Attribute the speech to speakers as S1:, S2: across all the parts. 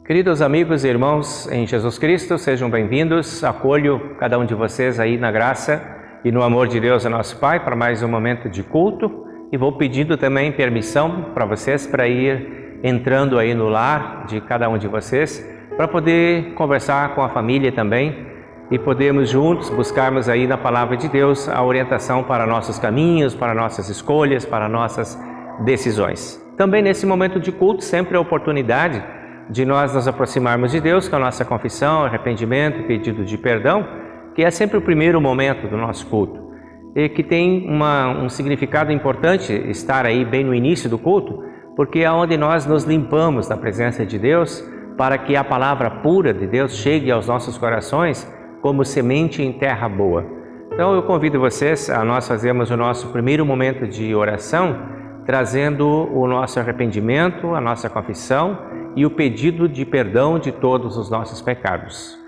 S1: Queridos amigos e irmãos em Jesus Cristo, sejam bem-vindos. Acolho cada um de vocês aí na graça e no amor de Deus, nosso Pai, para mais um momento de culto. E vou pedindo também permissão para vocês para ir entrando aí no lar de cada um de vocês, para poder conversar com a família também e podermos juntos buscarmos aí na Palavra de Deus a orientação para nossos caminhos, para nossas escolhas, para nossas decisões. Também nesse momento de culto, sempre a oportunidade de nós nos aproximarmos de Deus com a nossa confissão, arrependimento e pedido de perdão, que é sempre o primeiro momento do nosso culto, e que tem um significado importante estar aí bem no início do culto, porque é onde nós nos limpamos na presença de Deus, para que a palavra pura de Deus chegue aos nossos corações como semente em terra boa. Então eu convido vocês a nós fazermos o nosso primeiro momento de oração, trazendo o nosso arrependimento, a nossa confissão e o pedido de perdão de todos os nossos pecados.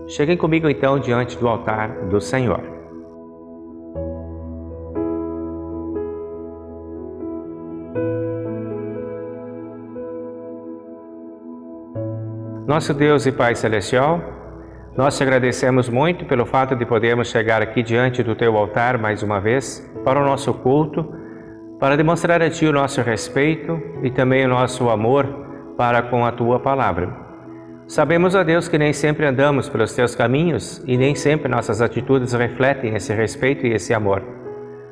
S1: Cheguem comigo então diante do altar do Senhor. Nosso Deus e Pai Celestial, nós te agradecemos muito pelo fato de podermos chegar aqui diante do Teu altar mais uma vez para o nosso culto, para demonstrar a Ti o nosso respeito e também o nosso amor para com a Tua Palavra. Sabemos, ó Deus, que nem sempre andamos pelos Teus caminhos e nem sempre nossas atitudes refletem esse respeito e esse amor.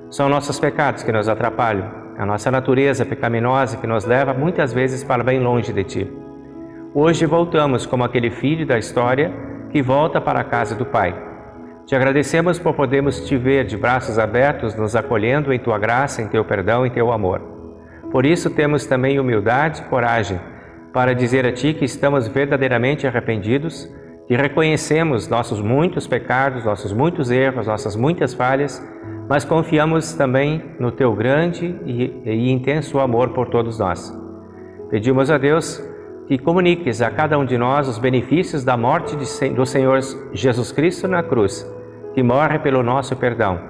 S1: São nossos pecados que nos atrapalham, a nossa natureza pecaminosa que nos leva muitas vezes para bem longe de Ti. Hoje voltamos como aquele filho da história que volta para a casa do Pai. Te agradecemos por podermos Te ver de braços abertos, nos acolhendo em Tua graça, em Teu perdão e Teu amor. Por isso temos também humildade e coragem para dizer a Ti que estamos verdadeiramente arrependidos, que reconhecemos nossos muitos pecados, nossos muitos erros, nossas muitas falhas, mas confiamos também no Teu grande e intenso amor por todos nós. Pedimos a Deus que comuniques a cada um de nós os benefícios da morte do Senhor Jesus Cristo na cruz, que morre pelo nosso perdão,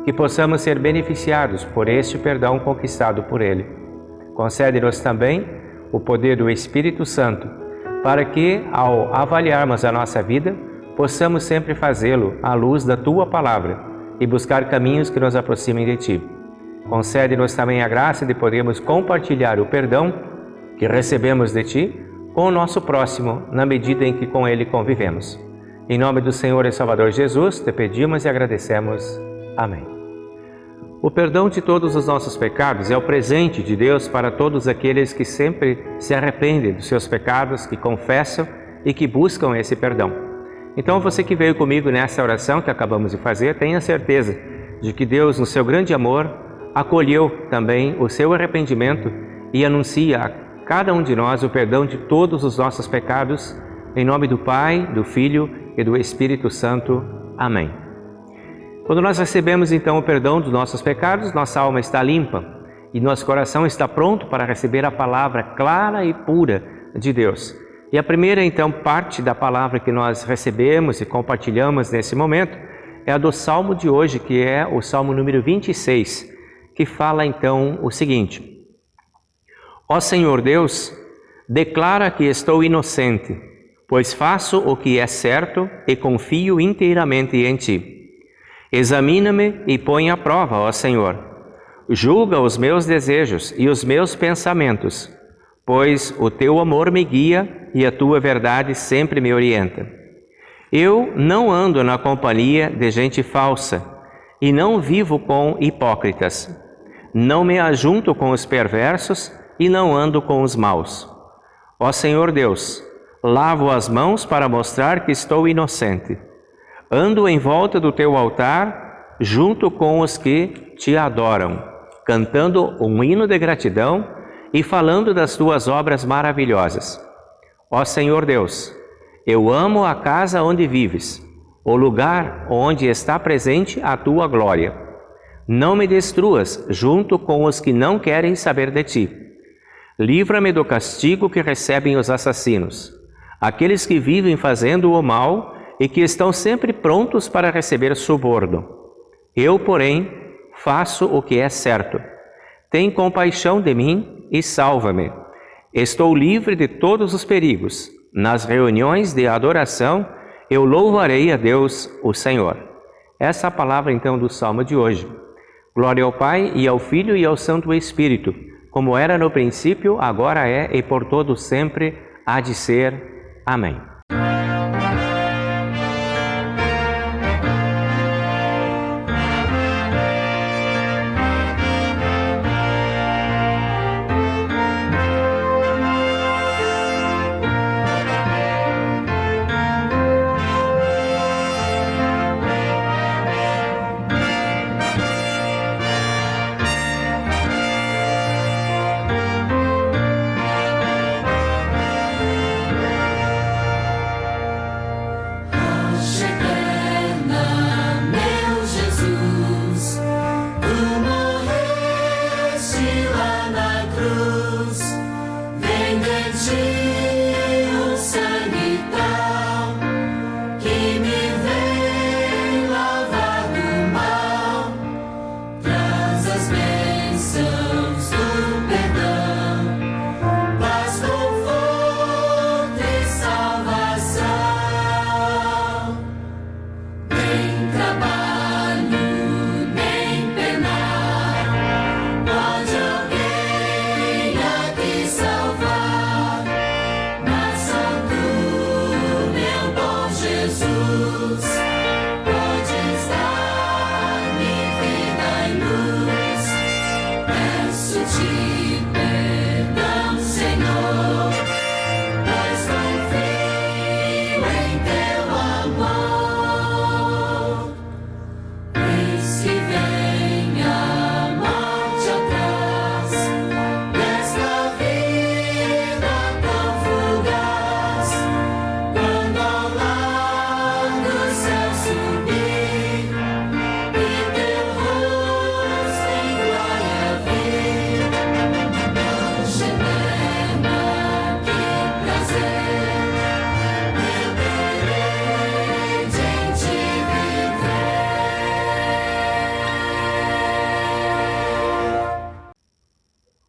S1: que possamos ser beneficiados por este perdão conquistado por Ele. Concede-nos também o poder do Espírito Santo, para que, ao avaliarmos a nossa vida, possamos sempre fazê-lo à luz da Tua Palavra e buscar caminhos que nos aproximem de Ti. Concede-nos também a graça de podermos compartilhar o perdão que recebemos de Ti com o nosso próximo, na medida em que com ele convivemos. Em nome do Senhor e Salvador Jesus, Te pedimos e agradecemos. Amém. O perdão de todos os nossos pecados é o presente de Deus para todos aqueles que sempre se arrependem dos seus pecados, que confessam e que buscam esse perdão. Então você que veio comigo nessa oração que acabamos de fazer, tenha certeza de que Deus, no seu grande amor, acolheu também o seu arrependimento e anuncia a cada um de nós o perdão de todos os nossos pecados, em nome do Pai, do Filho e do Espírito Santo. Amém. Quando nós recebemos então o perdão dos nossos pecados, nossa alma está limpa e nosso coração está pronto para receber a palavra clara e pura de Deus. E a primeira então parte da palavra que nós recebemos e compartilhamos nesse momento é a do Salmo de hoje, que é o Salmo número 26, que fala então o seguinte: Ó Senhor Deus, declara que estou inocente, pois faço o que é certo e confio inteiramente em Ti. Examina-me e põe à prova, ó Senhor. Julga os meus desejos e os meus pensamentos, pois o Teu amor me guia e a Tua verdade sempre me orienta. Eu não ando na companhia de gente falsa e não vivo com hipócritas. Não me ajunto com os perversos e não ando com os maus. Ó Senhor Deus, lavo as mãos para mostrar que estou inocente. Ando em volta do Teu altar, junto com os que Te adoram, cantando um hino de gratidão e falando das Tuas obras maravilhosas. Ó Senhor Deus, eu amo a casa onde vives, o lugar onde está presente a Tua glória. Não me destruas junto com os que não querem saber de Ti. Livra-me do castigo que recebem os assassinos, aqueles que vivem fazendo o mal e que estão sempre prontos para receber suborno. Eu, porém, faço o que é certo. Tem compaixão de mim e salva-me. Estou livre de todos os perigos, Nas reuniões de adoração, eu louvarei a Deus, o Senhor. Essa é a palavra, então, do Salmo de hoje. Glória ao Pai, e ao Filho, e ao Santo Espírito, como era no princípio, agora é, e por todo sempre há de ser. Amém.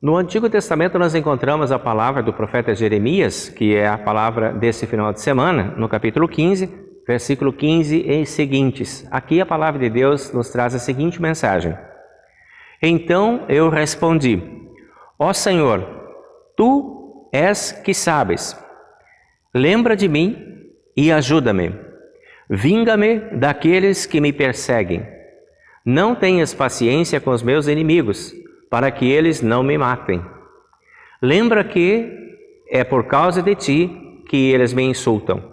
S1: No Antigo Testamento nós encontramos a palavra do profeta Jeremias, que é a palavra desse final de semana, no capítulo 15, versículo 15 e seguintes. Aqui a palavra de Deus nos traz a seguinte mensagem. Então eu respondi, ó Senhor, Tu és que sabes. Lembra de mim e ajuda-me. Vinga-me daqueles que me perseguem. Não tenhas paciência com os meus inimigos, para que eles não me matem. Lembra que é por causa de ti que eles me insultam.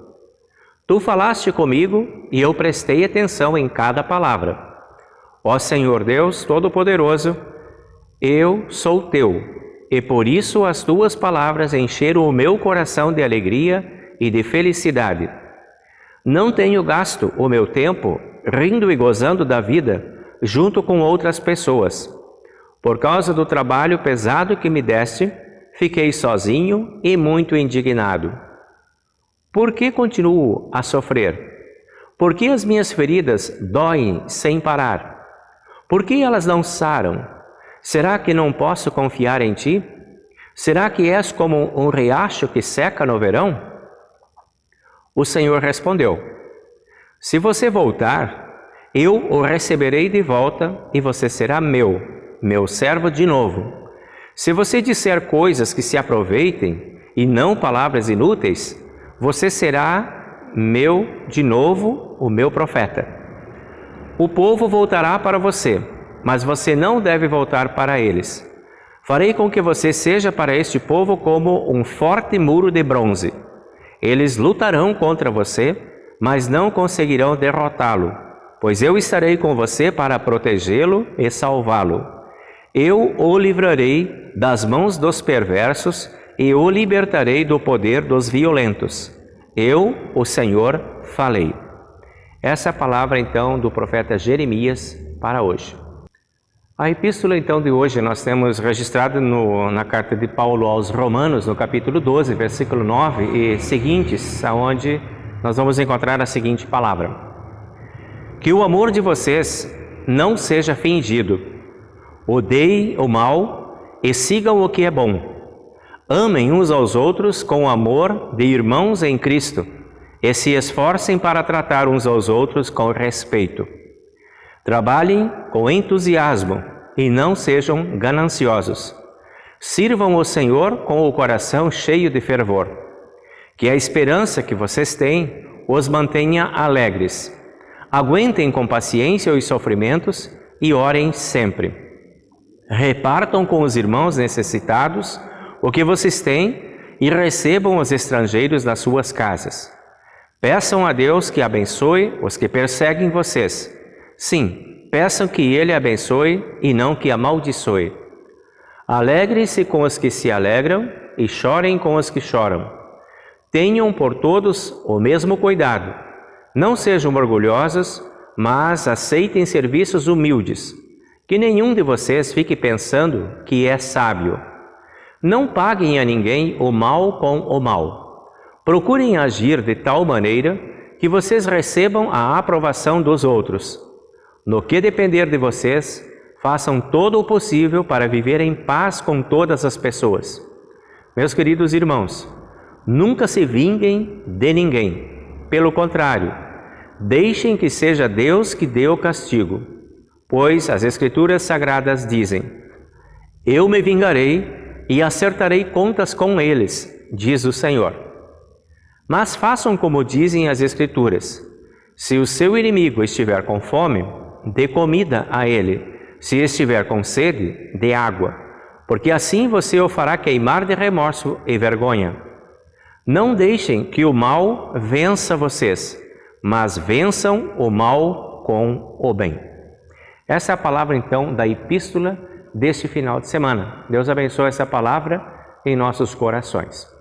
S1: Tu falaste comigo e eu prestei atenção em cada palavra. Ó Senhor Deus Todo-Poderoso, eu sou teu, e por isso as tuas palavras encheram o meu coração de alegria e de felicidade. Não tenho gasto o meu tempo rindo e gozando da vida junto com outras pessoas. Por causa do trabalho pesado que me deste, fiquei sozinho e muito indignado. Por que continuo a sofrer? Por que as minhas feridas doem sem parar? Por que elas não saram? Será que não posso confiar em ti? Será que és como um riacho que seca no verão? O Senhor respondeu, se você voltar, eu o receberei de volta e você será meu servo de novo. Se você disser coisas que se aproveitem e não palavras inúteis, você será meu de novo, o meu profeta. O povo voltará para você, mas você não deve voltar para eles. Farei com que você seja para este povo como um forte muro de bronze. Eles lutarão contra você, mas não conseguirão derrotá-lo, pois eu estarei com você para protegê-lo e salvá-lo. Eu o livrarei das mãos dos perversos e o libertarei do poder dos violentos. Eu, o Senhor, falei. Essa é a palavra, então, do profeta Jeremias para hoje. A epístola, então, de hoje nós temos registrado na carta de Paulo aos Romanos, no capítulo 12, versículo 9 e seguintes, onde nós vamos encontrar a seguinte palavra. Que o amor de vocês não seja fingido. Odeiem o mal e sigam o que é bom. Amem uns aos outros com o amor de irmãos em Cristo e se esforcem para tratar uns aos outros com respeito. Trabalhem com entusiasmo e não sejam gananciosos. Sirvam o Senhor com o coração cheio de fervor. Que a esperança que vocês têm os mantenha alegres. Aguentem com paciência os sofrimentos e orem sempre. Repartam com os irmãos necessitados o que vocês têm e recebam os estrangeiros nas suas casas. Peçam a Deus que abençoe os que perseguem vocês. Sim, peçam que Ele abençoe e não que amaldiçoe. Alegrem-se com os que se alegram e chorem com os que choram. Tenham por todos o mesmo cuidado. Não sejam orgulhosos, mas aceitem serviços humildes. Que nenhum de vocês fique pensando que é sábio. Não paguem a ninguém o mal com o mal. Procurem agir de tal maneira que vocês recebam a aprovação dos outros. No que depender de vocês, façam todo o possível para viver em paz com todas as pessoas. Meus queridos irmãos, nunca se vinguem de ninguém. Pelo contrário, deixem que seja Deus que dê o castigo, pois as Escrituras Sagradas dizem: Eu me vingarei e acertarei contas com eles, diz o Senhor. Mas façam como dizem as Escrituras: se o seu inimigo estiver com fome, dê comida a ele; se estiver com sede, dê água, porque assim você o fará queimar de remorso e vergonha. Não deixem que o mal vença vocês, mas vençam o mal com o bem. Essa é a palavra, então, da epístola deste final de semana. Deus abençoe essa palavra em nossos corações.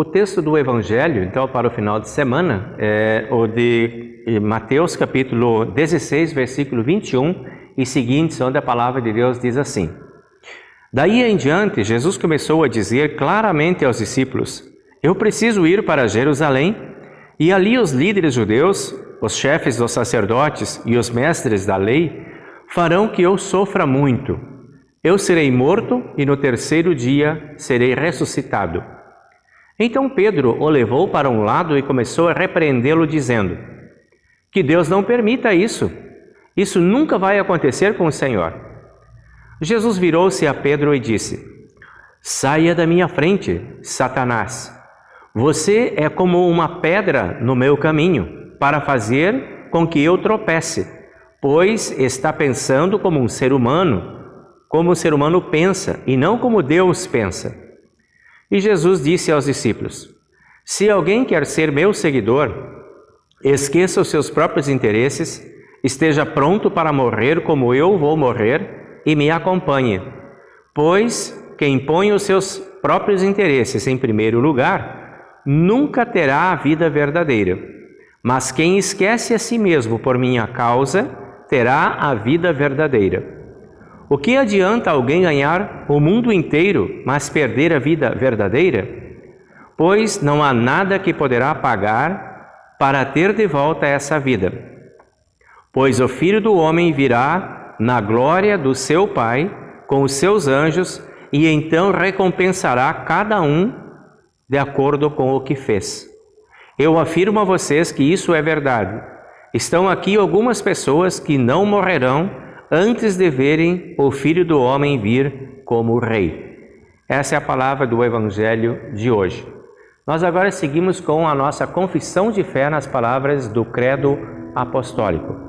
S1: O texto do Evangelho, então, para o final de semana, é o de Mateus, capítulo 16, versículo 21 e seguintes, onde a palavra de Deus diz assim: Daí em diante, Jesus começou a dizer claramente aos discípulos: Eu preciso ir para Jerusalém, e ali os líderes judeus, os chefes dos sacerdotes e os mestres da lei farão que eu sofra muito. Eu serei morto e no terceiro dia serei ressuscitado. Então Pedro o levou para um lado e começou a repreendê-lo, dizendo: Que Deus não permita isso. Isso nunca vai acontecer com o Senhor. Jesus virou-se a Pedro e disse: Saia da minha frente, Satanás. Você é como uma pedra no meu caminho, para fazer com que eu tropece, pois está pensando como o ser humano pensa, e não como Deus pensa. E Jesus disse aos discípulos: Se alguém quer ser meu seguidor, esqueça os seus próprios interesses, esteja pronto para morrer como eu vou morrer e me acompanhe. Pois quem põe os seus próprios interesses em primeiro lugar, nunca terá a vida verdadeira. Mas quem esquece a si mesmo por minha causa, terá a vida verdadeira. O que adianta alguém ganhar o mundo inteiro, mas perder a vida verdadeira? Pois não há nada que poderá pagar para ter de volta essa vida. Pois o Filho do Homem virá na glória do seu Pai com os seus anjos e então recompensará cada um de acordo com o que fez. Eu afirmo a vocês que isso é verdade. Estão aqui algumas pessoas que não morrerão antes de verem o Filho do Homem vir como Rei. Essa é a palavra do Evangelho de hoje. Nós agora seguimos com a nossa confissão de fé nas palavras do Credo Apostólico.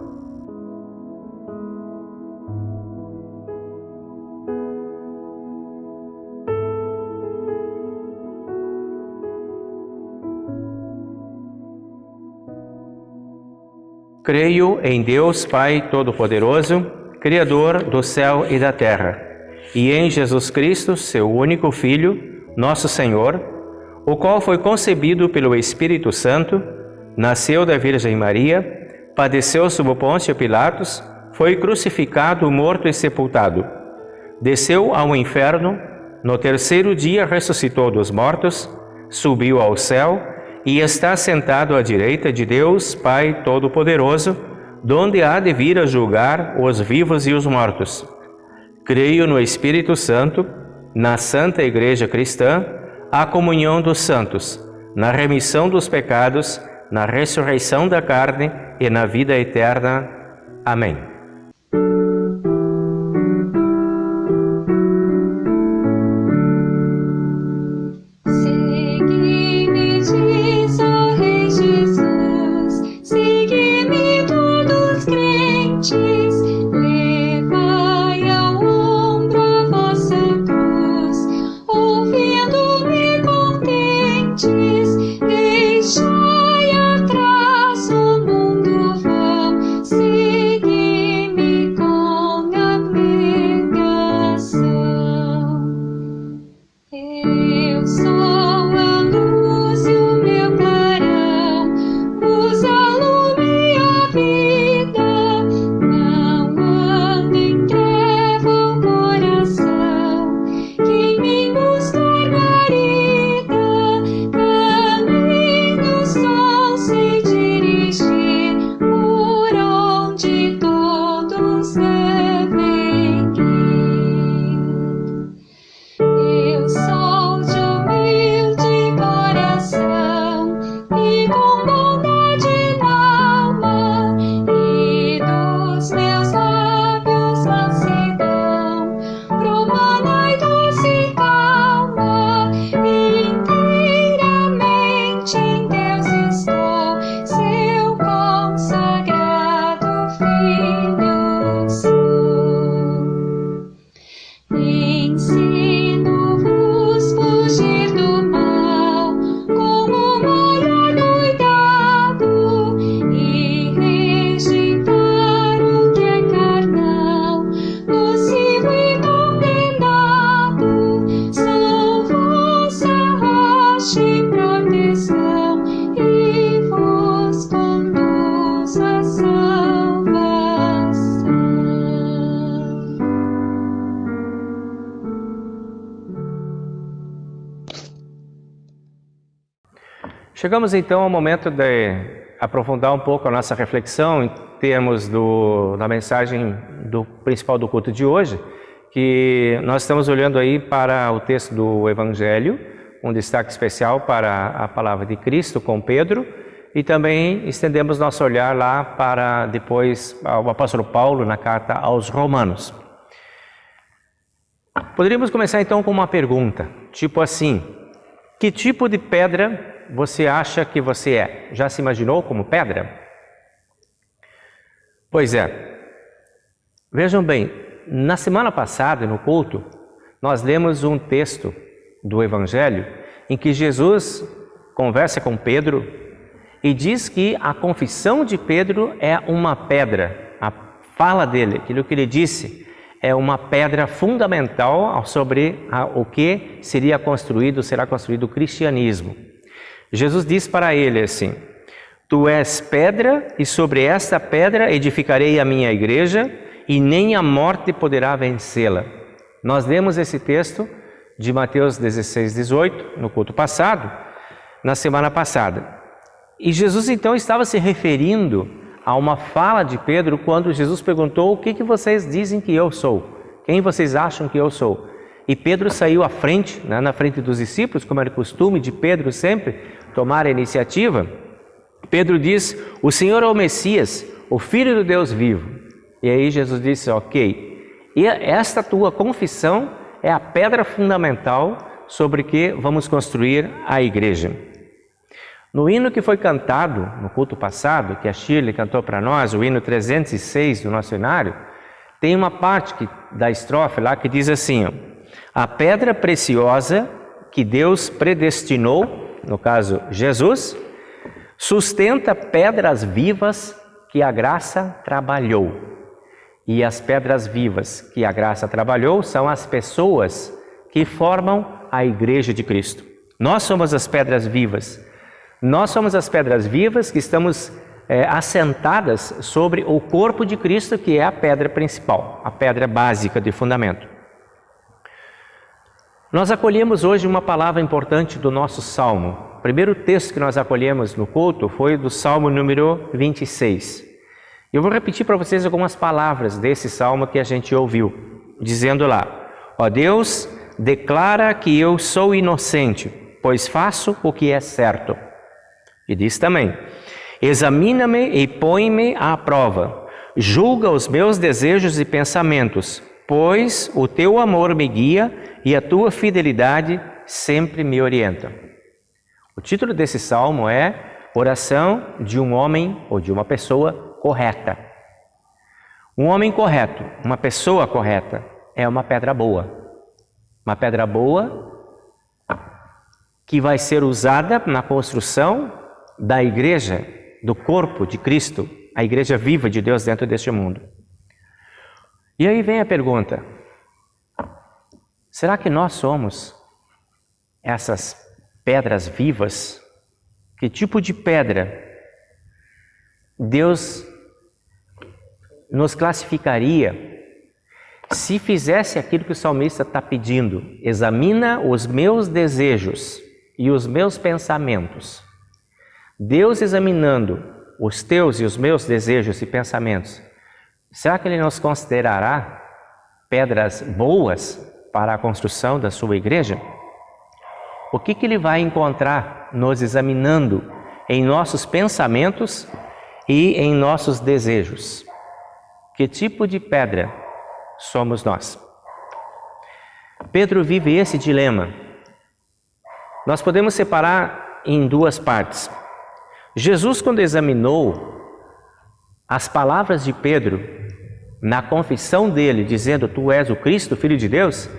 S1: Creio em Deus Pai Todo-Poderoso, Criador do céu e da terra, e em Jesus Cristo, seu único Filho, nosso Senhor, o qual foi concebido pelo Espírito Santo, nasceu da Virgem Maria, padeceu sob Pôncio Pilatos, foi crucificado, morto e sepultado. Desceu ao inferno, no terceiro dia ressuscitou dos mortos, subiu ao céu e está sentado à direita de Deus, Pai Todo-Poderoso, donde há de vir a julgar os vivos e os mortos. Creio no Espírito Santo, na Santa Igreja Cristã, a comunhão dos santos, na remissão dos pecados, na ressurreição da carne e na vida eterna. Amém.
S2: Filho,
S1: Chegamos então ao momento de aprofundar um pouco a nossa reflexão em termos da mensagem principal do culto de hoje, que nós estamos olhando aí para o texto do Evangelho, um destaque especial para a palavra de Cristo com Pedro, e também estendemos nosso olhar lá para depois o apóstolo Paulo na carta aos Romanos. Poderíamos começar então com uma pergunta, tipo assim: que tipo de pedra você acha que você é? Já se imaginou como pedra? Pois é. Vejam bem, na semana passada, no culto, nós lemos um texto do Evangelho em que Jesus conversa com Pedro e diz que a confissão de Pedro é uma pedra. A fala dele, aquilo que ele disse, é uma pedra fundamental sobre o que será construído o cristianismo. Jesus diz para ele assim: tu és pedra, e sobre esta pedra edificarei a minha igreja, e nem a morte poderá vencê-la. Nós lemos esse texto de Mateus 16, 18, no culto passado, na semana passada. E Jesus então estava se referindo a uma fala de Pedro quando Jesus perguntou: o que vocês dizem que eu sou? Quem vocês acham que eu sou? E Pedro saiu à frente, na frente dos discípulos, como era costume de Pedro sempre tomar a iniciativa. Pedro diz: o Senhor é o Messias, o Filho do Deus vivo. E aí Jesus disse: ok, e esta tua confissão é a pedra fundamental sobre que vamos construir a igreja. No hino que foi cantado no culto passado, que a Shirley cantou para nós, o hino 306 do nosso cenário, tem uma parte da estrofe lá que diz assim: ó, a pedra preciosa que Deus predestinou, no caso Jesus, sustenta pedras vivas que a graça trabalhou. E as pedras vivas que a graça trabalhou são as pessoas que formam a igreja de Cristo. Nós somos as pedras vivas. Nós somos as pedras vivas que estamos assentadas sobre o corpo de Cristo, que é a pedra principal, a pedra básica de fundamento. Nós acolhemos hoje uma palavra importante do nosso Salmo. O primeiro texto que nós acolhemos no culto foi do Salmo número 26. Eu vou repetir para vocês algumas palavras desse Salmo que a gente ouviu, dizendo lá: ó Deus, declara que eu sou inocente, pois faço o que é certo. E diz também: examina-me e põe-me à prova, julga os meus desejos e pensamentos, pois o teu amor me guia e a tua fidelidade sempre me orienta. O título desse salmo é Oração de um homem ou de uma pessoa correta. Um homem correto, uma pessoa correta, é uma pedra boa. Uma pedra boa que vai ser usada na construção da igreja, do corpo de Cristo, a igreja viva de Deus dentro deste mundo. E aí vem a pergunta: será que nós somos essas pedras vivas? Que tipo de pedra Deus nos classificaria se fizesse aquilo que o salmista está pedindo? Examina os meus desejos e os meus pensamentos. Deus examinando os teus e os meus desejos e pensamentos, será que Ele nos considerará pedras boas para a construção da sua igreja? O que Ele vai encontrar nos examinando em nossos pensamentos e em nossos desejos? Que tipo de pedra somos nós? Pedro vive esse dilema. Nós podemos separar em duas partes. Jesus, quando examinou as palavras de Pedro na confissão dele, dizendo: tu és o Cristo, Filho de Deus,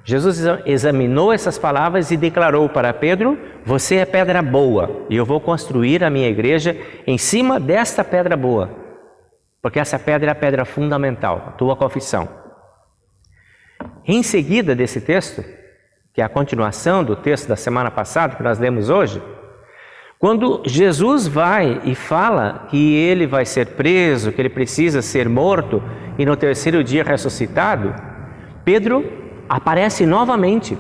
S1: Jesus examinou essas palavras e declarou para Pedro: você é pedra boa, e eu vou construir a minha igreja em cima desta pedra boa, porque essa pedra é a pedra fundamental, a tua confissão. Em seguida desse texto, que é a continuação do texto da semana passada, que nós lemos hoje, quando Jesus vai e fala que ele vai ser preso, que ele precisa ser morto e no terceiro dia ressuscitado, Pedro aparece novamente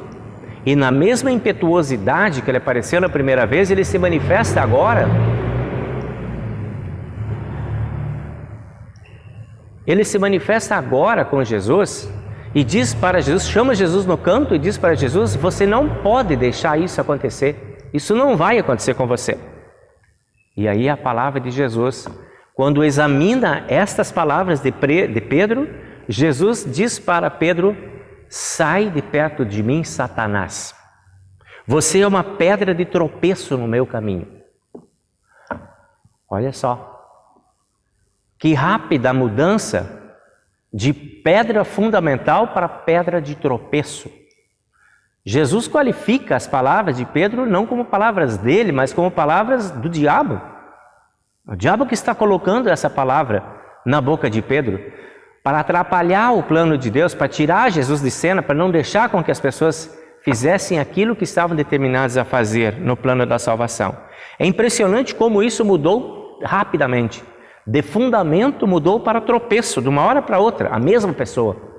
S1: E na mesma impetuosidade que ele apareceu na primeira vez, ele se manifesta agora. Ele se manifesta agora com Jesus e diz para Jesus, chama Jesus no canto e diz para Jesus: você não pode deixar isso acontecer. Isso não vai acontecer com você. E aí a palavra de Jesus, quando examina estas palavras de Pedro, Jesus diz para Pedro: sai de perto de mim, Satanás. Você é uma pedra de tropeço no meu caminho. Olha só. Que rápida mudança de pedra fundamental para pedra de tropeço. Jesus qualifica as palavras de Pedro não como palavras dele, mas como palavras do diabo. O diabo que está colocando essa palavra na boca de Pedro para atrapalhar o plano de Deus, para tirar Jesus de cena, para não deixar com que as pessoas fizessem aquilo que estavam determinadas a fazer no plano da salvação. É impressionante como isso mudou rapidamente. De fundamento mudou para tropeço, de uma hora para outra, a mesma pessoa.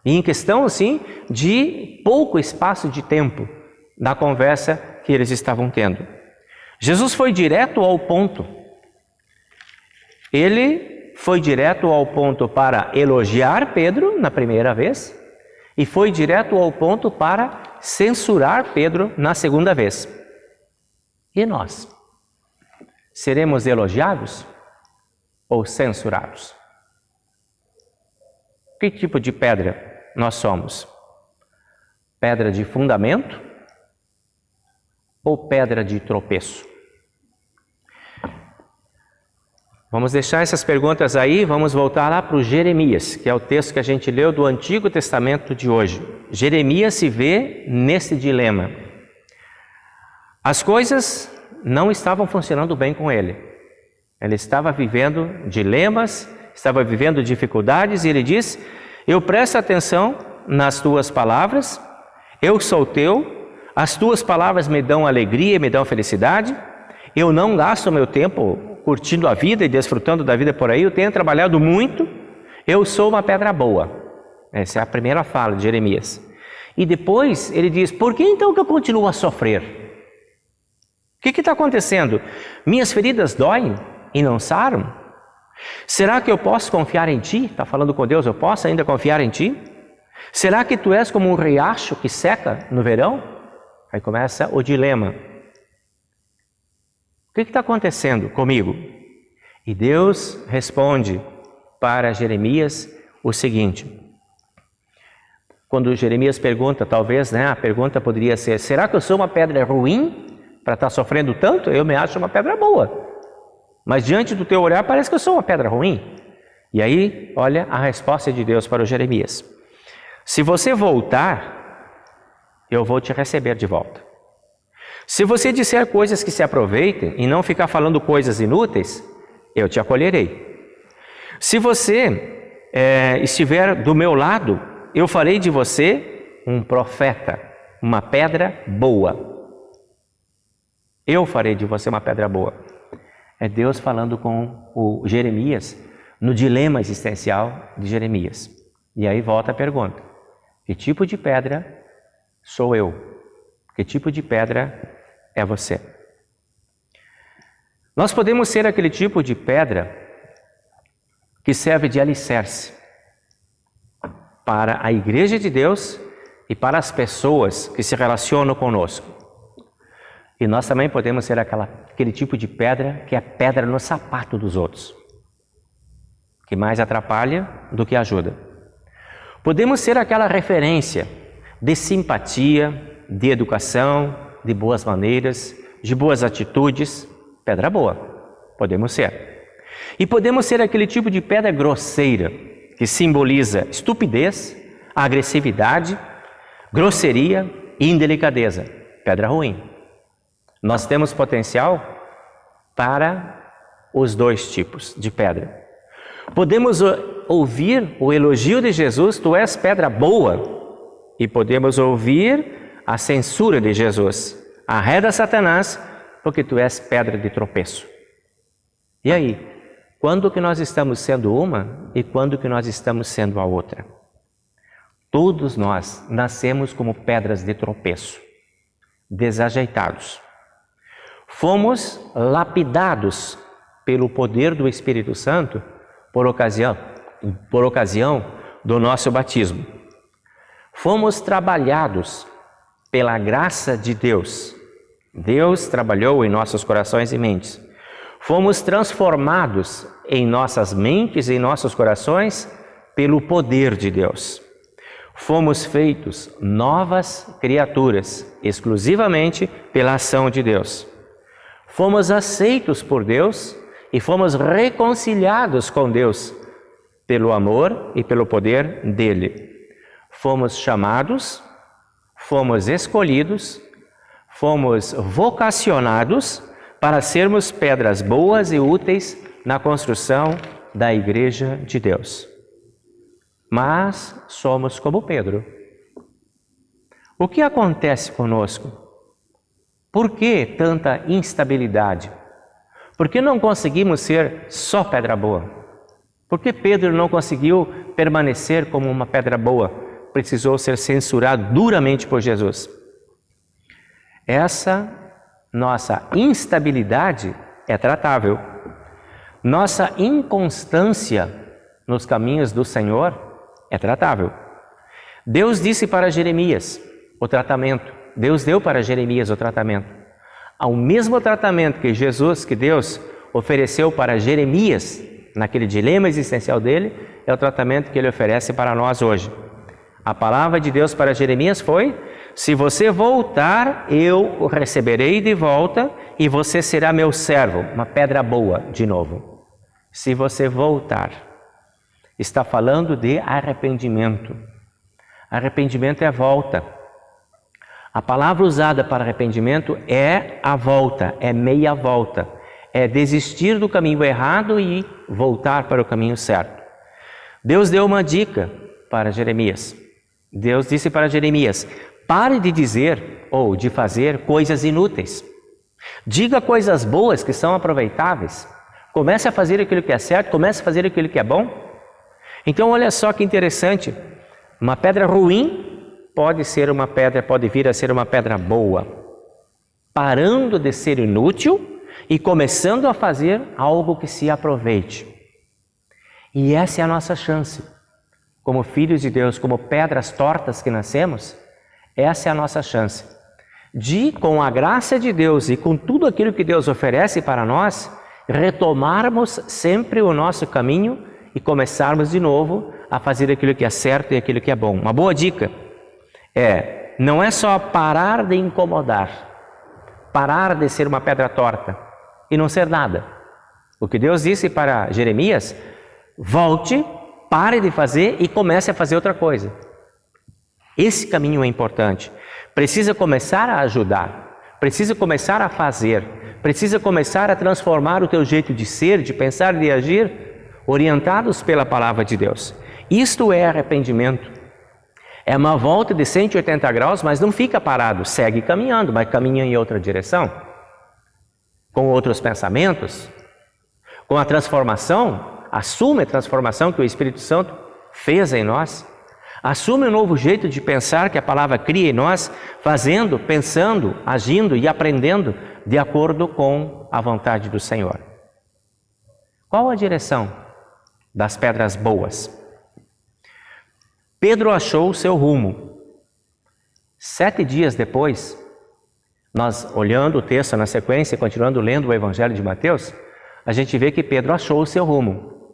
S1: E em questão, assim, de pouco espaço de tempo da conversa que eles estavam tendo. Jesus foi direto ao ponto. Ele foi direto ao ponto para elogiar Pedro na primeira vez e foi direto ao ponto para censurar Pedro na segunda vez. E nós? Seremos elogiados ou censurados? Que tipo de pedra nós somos? Pedra de fundamento ou pedra de tropeço? Vamos deixar essas perguntas aí, vamos voltar lá para o Jeremias, que é o texto que a gente leu do Antigo Testamento de hoje. Jeremias se vê nesse dilema. As coisas não estavam funcionando bem com ele. Ele estava vivendo dilemas, estava vivendo dificuldades, e ele diz: eu presto atenção nas tuas palavras, eu sou teu, as tuas palavras me dão alegria, me dão felicidade, eu não gasto meu tempo curtindo a vida e desfrutando da vida por aí, eu tenho trabalhado muito, eu sou uma pedra boa. Essa é a primeira fala de Jeremias. E depois ele diz: por que então que eu continuo a sofrer? O que está acontecendo? Minhas feridas doem e não saram? Será que eu posso confiar em ti? Está falando com Deus, eu posso ainda confiar em ti? Será que tu és como um riacho que seca no verão? Aí começa o dilema. O que está acontecendo comigo? E Deus responde para Jeremias o seguinte. Quando Jeremias pergunta, talvez, a pergunta poderia ser: será que eu sou uma pedra ruim para estar sofrendo tanto? Eu me acho uma pedra boa. Mas diante do teu olhar parece que eu sou uma pedra ruim. E aí, olha a resposta de Deus para o Jeremias. Se você voltar, eu vou te receber de volta. Se você disser coisas que se aproveitem e não ficar falando coisas inúteis, eu te acolherei. Se você estiver do meu lado, eu farei de você um profeta, uma pedra boa. Eu farei de você uma pedra boa. É Deus falando com o Jeremias no dilema existencial de Jeremias. E aí volta a pergunta: que tipo de pedra sou eu? Que tipo de pedra é você? Nós podemos ser aquele tipo de pedra que serve de alicerce para a Igreja de Deus e para as pessoas que se relacionam conosco. E nós também podemos ser aquele tipo de pedra que é pedra no sapato dos outros, que mais atrapalha do que ajuda. Podemos ser aquela referência de simpatia, de educação, de boas maneiras, de boas atitudes, pedra boa, podemos ser. E podemos ser aquele tipo de pedra grosseira, que simboliza estupidez, agressividade, grosseria e indelicadeza, pedra ruim. Nós temos potencial para os dois tipos de pedra. Podemos ouvir o elogio de Jesus: tu és pedra boa. E podemos ouvir a censura de Jesus: arreda Satanás, porque tu és pedra de tropeço. E aí? Quando que nós estamos sendo uma e quando que nós estamos sendo a outra? Todos nós nascemos como pedras de tropeço, desajeitados. Fomos lapidados pelo poder do Espírito Santo por ocasião do nosso batismo. Fomos trabalhados pela graça de Deus. Deus trabalhou em nossos corações e mentes. Fomos transformados em nossas mentes e em nossos corações pelo poder de Deus. Fomos feitos novas criaturas, exclusivamente pela ação de Deus. Fomos aceitos por Deus e fomos reconciliados com Deus pelo amor e pelo poder dele. Fomos chamados, fomos escolhidos, fomos vocacionados para sermos pedras boas e úteis na construção da Igreja de Deus. Mas somos como Pedro. O que acontece conosco? Por que tanta instabilidade? Por que não conseguimos ser só pedra boa? Por que Pedro não conseguiu permanecer como uma pedra boa? Precisou ser censurado duramente por Jesus. Essa nossa instabilidade é tratável. Nossa inconstância nos caminhos do Senhor é tratável. Deus disse para Jeremias o tratamento. Deus deu para Jeremias o tratamento. Ao mesmo tratamento que Deus ofereceu para Jeremias, naquele dilema existencial dele, é o tratamento que ele oferece para nós hoje. A palavra de Deus para Jeremias foi: se você voltar, eu o receberei de volta e você será meu servo, uma pedra boa, de novo. Se você voltar. Está falando de arrependimento. Arrependimento é volta. A palavra usada para arrependimento é a volta, é meia volta. É desistir do caminho errado e voltar para o caminho certo. Deus deu uma dica para Jeremias. Deus disse para Jeremias: pare de dizer ou de fazer coisas inúteis. Diga coisas boas que são aproveitáveis. Comece a fazer aquilo que é certo, comece a fazer aquilo que é bom. Então olha só que interessante, uma pedra ruim pode vir a ser uma pedra boa, parando de ser inútil e começando a fazer algo que se aproveite. E essa é a nossa chance, como filhos de Deus, como pedras tortas que nascemos, essa é a nossa chance, de, com a graça de Deus e com tudo aquilo que Deus oferece para nós, retomarmos sempre o nosso caminho e começarmos de novo a fazer aquilo que é certo e aquilo que é bom. Uma boa dica não é só parar de incomodar, parar de ser uma pedra torta e não ser nada. O que Deus disse para Jeremias: volte, pare de fazer e comece a fazer outra coisa. Esse caminho é importante. Precisa começar a ajudar, precisa começar a fazer, precisa começar a transformar o teu jeito de ser, de pensar e de agir, orientados pela palavra de Deus. Isto é arrependimento. É uma volta de 180 graus, mas não fica parado, segue caminhando, mas caminha em outra direção, com outros pensamentos, com a transformação, assume a transformação que o Espírito Santo fez em nós, assume um novo jeito de pensar que a palavra cria em nós, fazendo, pensando, agindo e aprendendo de acordo com a vontade do Senhor. Qual a direção das pedras boas? Pedro achou o seu rumo. 7 dias depois, nós olhando o texto na sequência, continuando lendo o Evangelho de Mateus, a gente vê que Pedro achou o seu rumo.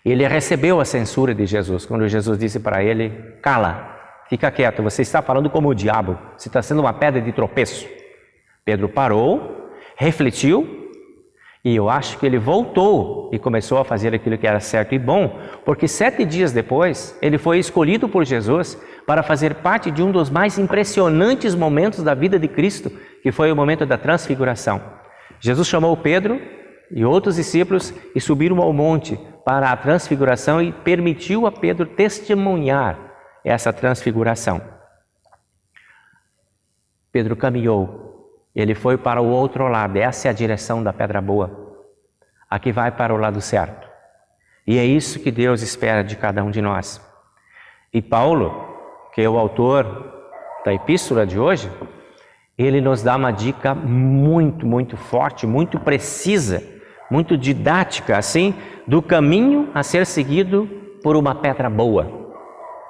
S1: Ele recebeu a censura de Jesus, quando Jesus disse para ele: cala, fica quieto, você está falando como o diabo, você está sendo uma pedra de tropeço. Pedro parou, refletiu, e eu acho que ele voltou e começou a fazer aquilo que era certo e bom, porque 7 dias depois, ele foi escolhido por Jesus para fazer parte de um dos mais impressionantes momentos da vida de Cristo, que foi o momento da transfiguração. Jesus chamou Pedro e outros discípulos e subiram ao monte para a transfiguração e permitiu a Pedro testemunhar essa transfiguração. Pedro caminhou. Ele foi para o outro lado. Essa é a direção da pedra boa. Aqui vai para o lado certo. E é isso que Deus espera de cada um de nós. E Paulo, que é o autor da epístola de hoje, ele nos dá uma dica muito forte, muito precisa, muito didática, assim, do caminho a ser seguido por uma pedra boa.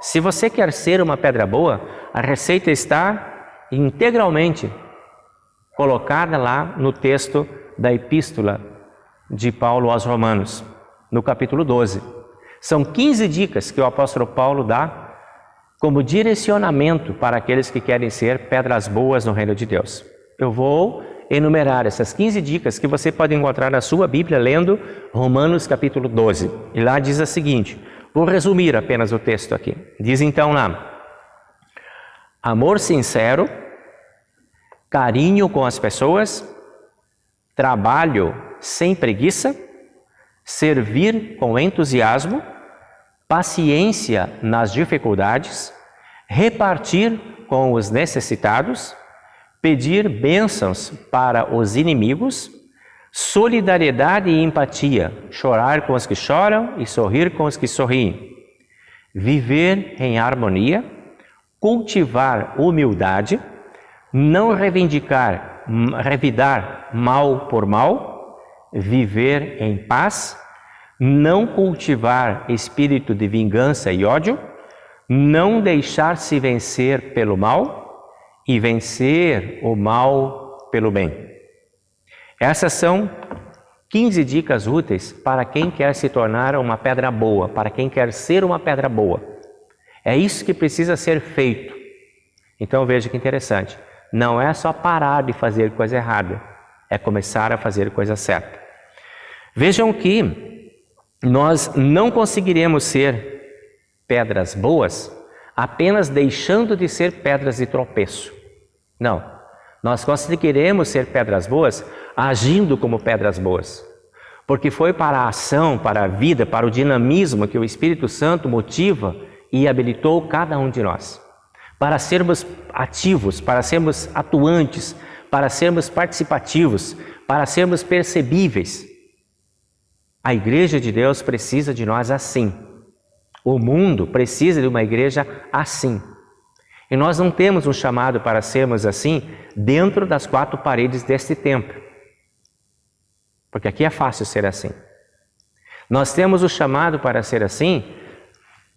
S1: Se você quer ser uma pedra boa, a receita está integralmente colocada lá no texto da epístola de Paulo aos Romanos, no capítulo 12. São 15 dicas que o apóstolo Paulo dá como direcionamento para aqueles que querem ser pedras boas no reino de Deus. Eu vou enumerar essas 15 dicas que você pode encontrar na sua Bíblia lendo Romanos capítulo 12. E lá diz a seguinte, vou resumir apenas o texto aqui. Diz então lá, amor sincero, carinho com as pessoas, trabalho sem preguiça, servir com entusiasmo, paciência nas dificuldades, repartir com os necessitados, pedir bênçãos para os inimigos, solidariedade e empatia, chorar com os que choram e sorrir com os que sorriem, viver em harmonia, cultivar humildade, não revidar mal por mal, viver em paz, não cultivar espírito de vingança e ódio, não deixar-se vencer pelo mal e vencer o mal pelo bem. Essas são 15 dicas úteis para quem quer se tornar uma pedra boa, para quem quer ser uma pedra boa. É isso que precisa ser feito. Então veja que interessante, não é só parar de fazer coisa errada, é começar a fazer coisa certa. Vejam que nós não conseguiremos ser pedras boas apenas deixando de ser pedras de tropeço. Não, nós conseguiremos ser pedras boas agindo como pedras boas. Porque foi para a ação, para a vida, para o dinamismo que o Espírito Santo motiva e habilitou cada um de nós. Para sermos ativos, para sermos atuantes, para sermos participativos, para sermos percebíveis. A igreja de Deus precisa de nós assim. O mundo precisa de uma igreja assim. E nós não temos um chamado para sermos assim dentro das 4 paredes deste templo. Porque aqui é fácil ser assim. Nós temos o chamado para ser assim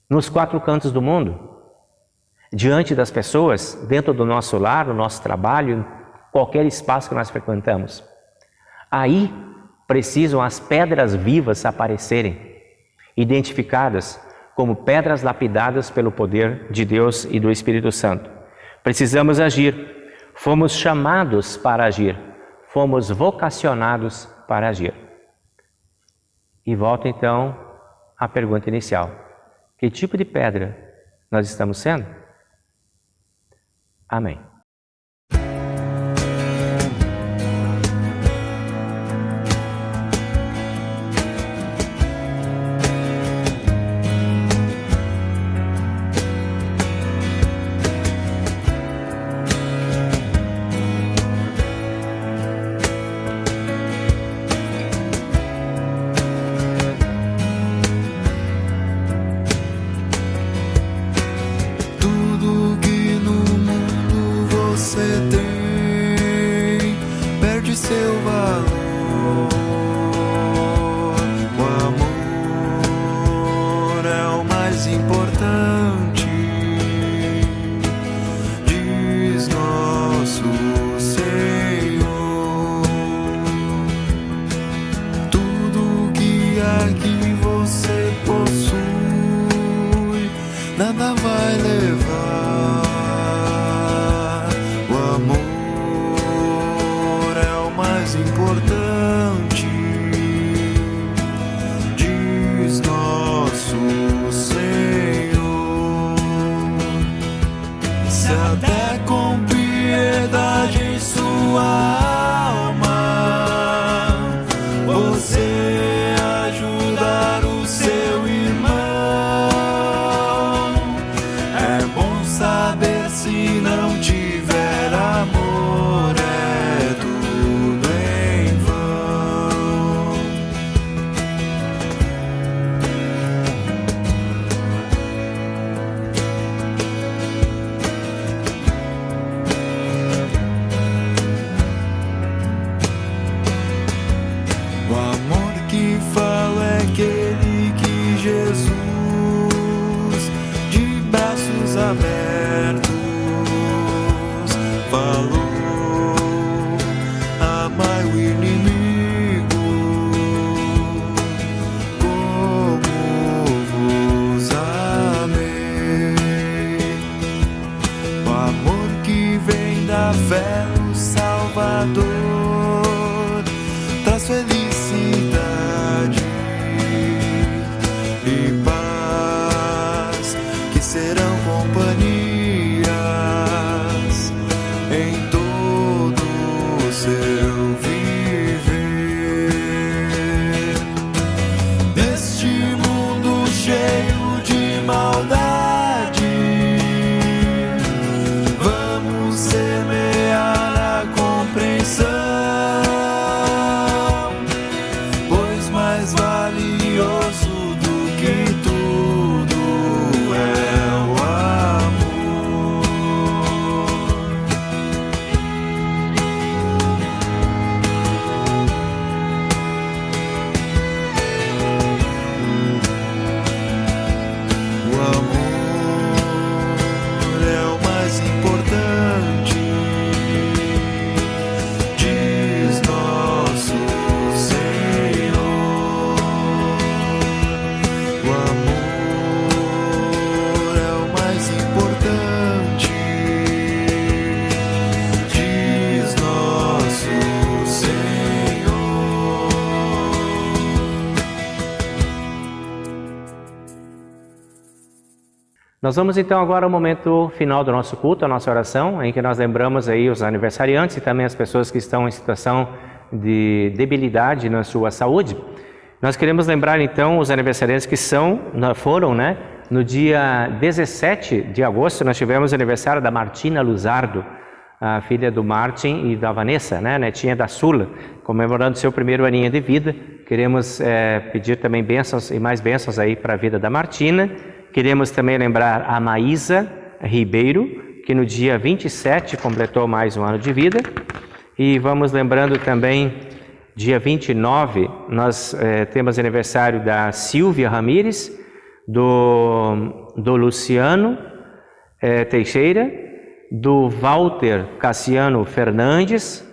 S1: nos 4 cantos do mundo. Diante das pessoas, dentro do nosso lar, no nosso trabalho, qualquer espaço que nós frequentamos. Aí precisam as pedras vivas aparecerem, identificadas como pedras lapidadas pelo poder de Deus e do Espírito Santo. Precisamos agir. Fomos chamados para agir. Fomos vocacionados para agir. E volto então à pergunta inicial. Que tipo de pedra nós estamos sendo? Amém.
S2: dor traz felicidade e paz que serão companhias em todo o seu viver. Neste mundo cheio de maldade, vamos semear a compreensão, pois mais valioso do que tudo é o amor. O amor é o mais importante, diz nosso Senhor. O amor é o mais importante, diz nosso Senhor.
S1: Nós vamos então agora ao momento final do nosso culto, a nossa oração, em que nós lembramos aí os aniversariantes e também as pessoas que estão em situação de debilidade na sua saúde. Nós queremos lembrar então os aniversariantes que foram, no dia 17 de agosto, nós tivemos o aniversário da Martina Luzardo, a filha do Martin e da Vanessa, netinha da Sula, comemorando seu primeiro aninho de vida. Queremos pedir também bênçãos e mais bênçãos aí para a vida da Martina. Queremos também lembrar a Maísa Ribeiro, que no dia 27 completou mais um ano de vida. E vamos lembrando também, dia 29, nós temos aniversário da Silvia Ramires, do Luciano Teixeira, do Walter Cassiano Fernandes,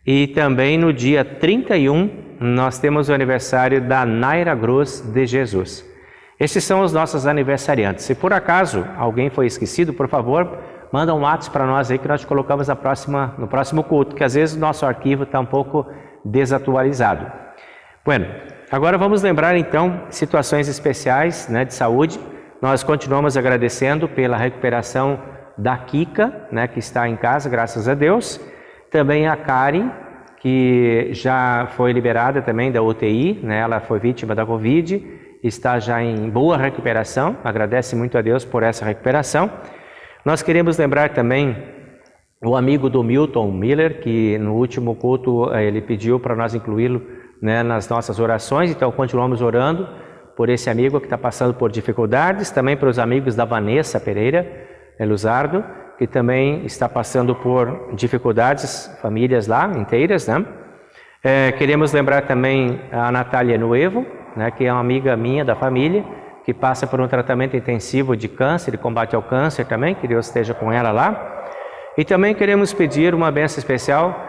S1: e também no dia 31 nós temos o aniversário da Naira Gross de Jesus. Esses são os nossos aniversariantes. Se por acaso alguém foi esquecido, por favor, manda um WhatsApp para nós aí que nós colocamos no próximo culto, que às vezes o nosso arquivo está um pouco desatualizado. Bueno, agora vamos lembrar então situações especiais, de saúde. Nós continuamos agradecendo pela recuperação da Kika, que está em casa, graças a Deus. Também a Karen, que já foi liberada também da UTI, ela foi vítima da Covid, está já em boa recuperação, agradece muito a Deus por essa recuperação. Nós queremos lembrar também o amigo do Milton Miller, que no último culto ele pediu para nós incluí-lo nas nossas orações, então continuamos orando por esse amigo que está passando por dificuldades, também para os amigos da Vanessa Pereira Luzardo, que também está passando por dificuldades, famílias lá inteiras, Queremos lembrar também a Natália Nuevo, que é uma amiga minha da família, que passa por um tratamento intensivo de câncer, de combate ao câncer também, que Deus esteja com ela lá. E também queremos pedir uma bênção especial,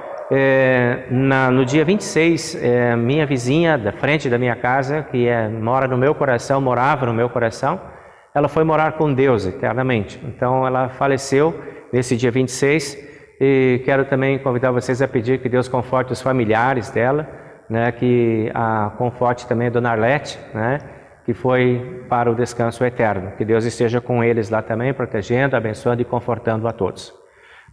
S1: no dia 26, minha vizinha da frente da minha casa, que morava no meu coração, ela foi morar com Deus eternamente. Então ela faleceu nesse dia 26, e quero também convidar vocês a pedir que Deus conforte os familiares dela, que conforte também a Dona Arlete, que foi para o descanso eterno. Que Deus esteja com eles lá também, protegendo, abençoando e confortando a todos.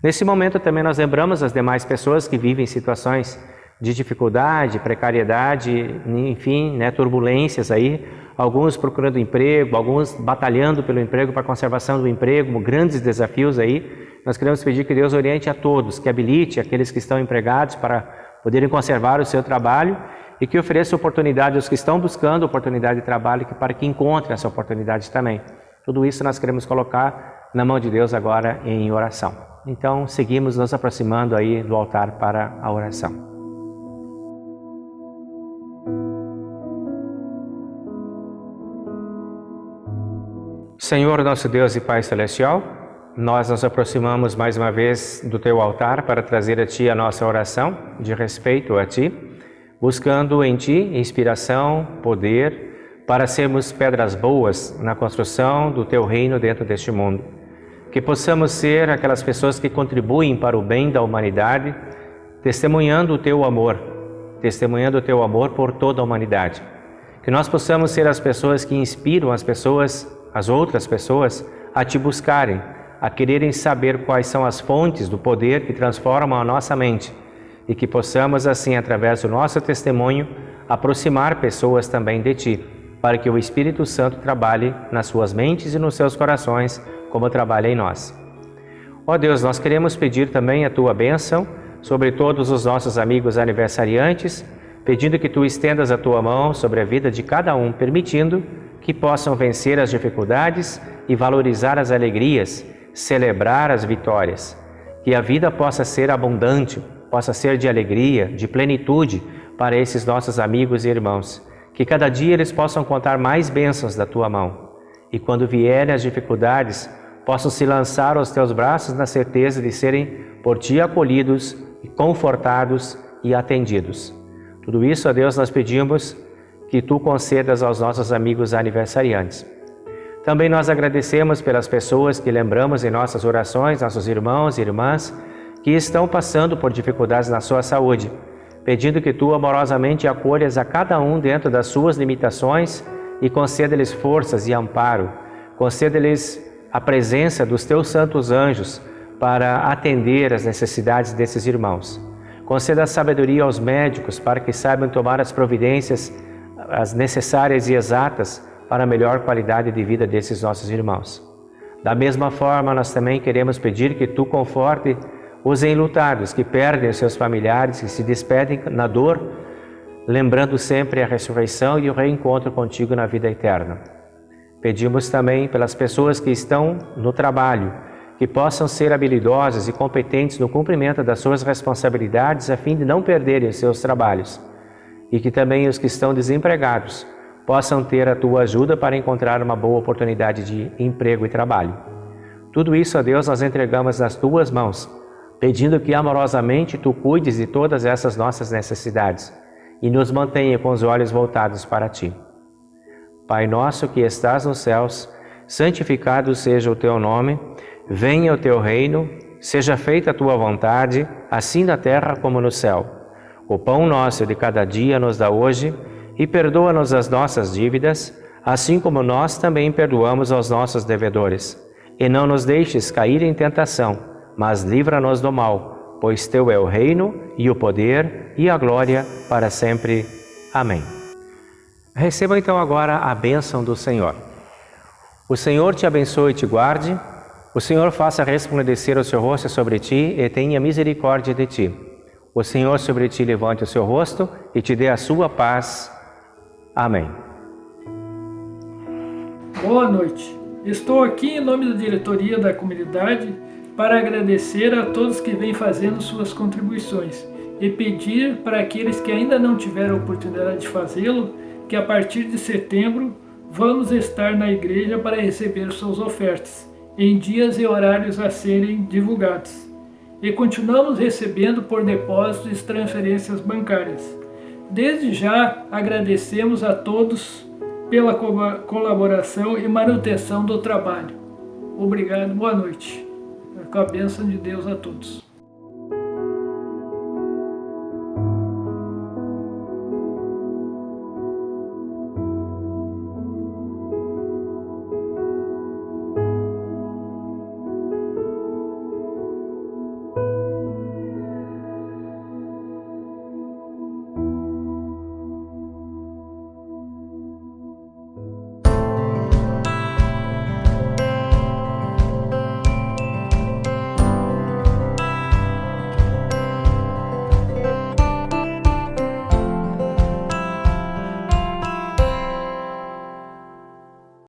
S1: Nesse momento também nós lembramos as demais pessoas que vivem situações de dificuldade, precariedade, enfim, turbulências aí, alguns procurando emprego, alguns batalhando pelo emprego, para a conservação do emprego, grandes desafios aí. Nós queremos pedir que Deus oriente a todos, que habilite aqueles que estão empregados para poderem conservar o seu trabalho e que ofereça oportunidade aos que estão buscando oportunidade de trabalho, para que encontrem essa oportunidade também. Tudo isso nós queremos colocar na mão de Deus agora em oração. Então, seguimos nos aproximando aí do altar para a oração. Senhor, nosso Deus e Pai Celestial, nós nos aproximamos mais uma vez do Teu altar para trazer a Ti a nossa oração de respeito a Ti, buscando em Ti inspiração, poder, para sermos pedras boas na construção do Teu reino dentro deste mundo. Que possamos ser aquelas pessoas que contribuem para o bem da humanidade, testemunhando o Teu amor por toda a humanidade. Que nós possamos ser as pessoas que inspiram as outras pessoas, a Te buscarem, a quererem saber quais são as fontes do poder que transformam a nossa mente e que possamos, assim, através do nosso testemunho, aproximar pessoas também de Ti, para que o Espírito Santo trabalhe nas suas mentes e nos seus corações, como trabalha em nós. Ó Deus, nós queremos pedir também a Tua bênção sobre todos os nossos amigos aniversariantes, pedindo que Tu estendas a Tua mão sobre a vida de cada um, permitindo que possam vencer as dificuldades e valorizar as alegrias, celebrar as vitórias. Que a vida possa ser abundante, possa ser de alegria, de plenitude para esses nossos amigos e irmãos. Que cada dia eles possam contar mais bênçãos da Tua mão. E quando vierem as dificuldades, possam se lançar aos Teus braços na certeza de serem por Ti acolhidos, confortados e atendidos. Tudo isso, a Deus, nós pedimos que Tu concedas aos nossos amigos aniversariantes. Também nós agradecemos pelas pessoas que lembramos em nossas orações, nossos irmãos e irmãs que estão passando por dificuldades na sua saúde, pedindo que Tu amorosamente acolhas a cada um dentro das suas limitações e conceda-lhes forças e amparo, conceda-lhes a presença dos Teus santos anjos para atender as necessidades desses irmãos. Conceda sabedoria aos médicos para que saibam tomar as providências as necessárias e exatas para a melhor qualidade de vida desses nossos irmãos. Da mesma forma, nós também queremos pedir que Tu conforte os enlutados que perdem os seus familiares, que se despedem na dor, lembrando sempre a ressurreição e o reencontro contigo na vida eterna. Pedimos também pelas pessoas que estão no trabalho, que possam ser habilidosas e competentes no cumprimento das suas responsabilidades a fim de não perderem os seus trabalhos. E que também os que estão desempregados possam ter a Tua ajuda para encontrar uma boa oportunidade de emprego e trabalho. Tudo isso, a Deus, nós entregamos nas Tuas mãos, pedindo que amorosamente Tu cuides de todas essas nossas necessidades e nos mantenha com os olhos voltados para Ti. Pai nosso que estás nos céus, santificado seja o Teu nome, venha o Teu reino, seja feita a Tua vontade, assim na terra como no céu. O pão nosso de cada dia nos dá hoje e perdoa-nos as nossas dívidas, assim como nós também perdoamos aos nossos devedores. E não nos deixes cair em tentação, mas livra-nos do mal, pois Teu é o reino e o poder e a glória para sempre. Amém. Receba então agora a bênção do Senhor. O Senhor te abençoe e te guarde, o Senhor faça resplandecer o seu rosto sobre ti e tenha misericórdia de ti. O Senhor sobre ti levante o seu rosto e te dê a sua paz. Amém.
S3: Boa noite. Estou aqui em nome da diretoria da comunidade para agradecer a todos que vêm fazendo suas contribuições e pedir para aqueles que ainda não tiveram a oportunidade de fazê-lo, que a partir de setembro vamos estar na igreja para receber suas ofertas, em dias e horários a serem divulgados. E continuamos recebendo por depósitos e transferências bancárias. Desde já agradecemos a todos pela colaboração e manutenção do trabalho. Obrigado, boa noite. Com a bênção de Deus a todos.